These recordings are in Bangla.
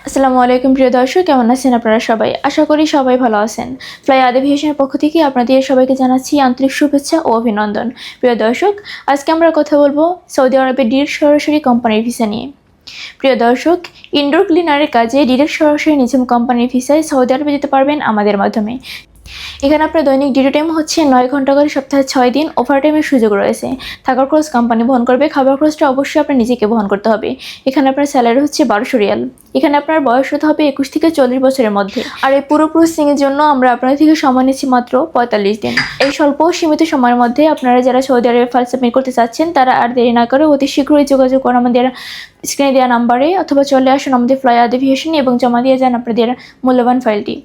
আসসালামু আলাইকুম প্রিয় দর্শক, কেমন আছেন আপনারা সবাই? আশা করি সবাই ভালো আছেন। ফ্লাই এভিয়েশনের পক্ষ থেকে আপনাদের সবাইকে জানাচ্ছি আন্তরিক শুভেচ্ছা ও অভিনন্দন। প্রিয় দর্শক, আজকে আমরা কথা বলবো সৌদি আরবের ডিরেক্ট সরাসরি কোম্পানির ভিসা নিয়ে। প্রিয় দর্শক, ইনডোর ক্লিনারের কাজে ডিরেক্ট সরাসরি নিঝুম কোম্পানির ভিসায় সৌদি আরবে যেতে পারবেন আমাদের মাধ্যমে। এখানে আপনার দৈনিক ডিউটি টাইম হচ্ছে 9 ঘন্টা করে, সপ্তাহে 6 দিন ওভার টাইমের সুযোগ রয়েছে। থাকার খরচ কোম্পানি বহন করবে, খাবার খরচটা অবশ্যই আপনার নিজেকে বহন করতে হবে। এখানে আপনার স্যালারি হচ্ছে 1200 রিয়াল। এখানে আপনার বয়স হতে হবে 21 থেকে 40 বছরের মধ্যে। আর এই পুরো প্রসেসিংয়ের জন্য আমরা আপনাদের থেকে সময় নিচ্ছি মাত্র 45 দিন। এই স্বল্প সীমিত সময়ের মধ্যে আপনারা যারা সৌদি আরবে ফাইল সাবমিট করতে চাচ্ছেন তারা আর দেরি না করে অতি শীঘ্রই যোগাযোগ করুন আমাদের স্ক্রিনে দেওয়া নাম্বারে, অথবা চলে আসুন আমাদের ফ্লাই এভিয়েশন এবং জমা দিয়ে যান আপনাদের মূল্যবান ফাইলটি।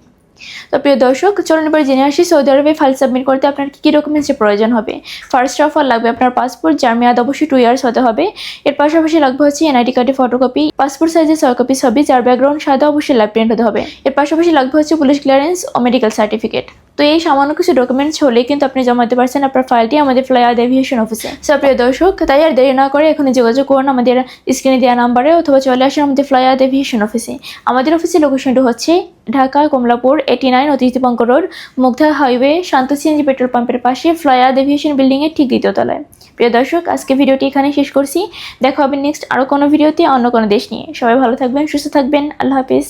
তো প্রিয় দর্শক, চলুন এবার জেনে আসি সৌদি আরবে ফাইল সাবমিট করতে আপনার কী ডকুমেন্টসের প্রয়োজন হবে। ফার্স্ট অফ অল লাগবে আপনার পাসপোর্ট, যার মেয়াদ অবশ্যই 2 ইয়ার্স হতে হবে। এর পাশাপাশি লাগবে হচ্ছে এনআইডি কার্ডের ফটোকপি, পাসপোর্ট সাইজের 6 কপি ছবি, যার ব্যাকগ্রাউন্ড সাদা অবশ্যই লাইভ প্রিন্ট হতে হবে। এর পাশাপাশি লাগবে হচ্ছে পুলিশ ক্লিয়ারেন্স ও মেডিকেল সার্টিফিকেট। তো এই সামান্য কিছু ডকুমেন্টস হলেই কিন্তু আপনি জমা দিতে পারছেন আপনার ফাইলটি আমাদের ফ্লাই এভিয়েশন অফিসে। সো প্রিয় দর্শক, তাই আর দেরি না করে এখনই যোগাযোগ করুন আমাদের স্ক্রিনে দেওয়া নাম্বারে, অথবা চলে আসুন আমাদের ফ্লাই এভিয়েশন অফিসে। আমাদের অফিসের লোকেশনটি হচ্ছে ঢাকা কমলাপুর 89 অতীশ দীপঙ্ক রোড, মুগ্ধা হাইওয়ে, শান্ত সিএনজি পেট্রোল পাম্পের পাশে, ফ্লাই এভিয়েশন বিল্ডিংয়ের ঠিক দ্বিতীয় তলায়। প্রিয় দর্শক, আজকে ভিডিওটি এখানে শেষ করছি। দেখা হবে নেক্সট আরও কোনো ভিডিওতে অন্য কোনো দেশ নিয়ে। সবাই ভালো থাকবেন, সুস্থ থাকবেন। আল্লাহ হাফিজ।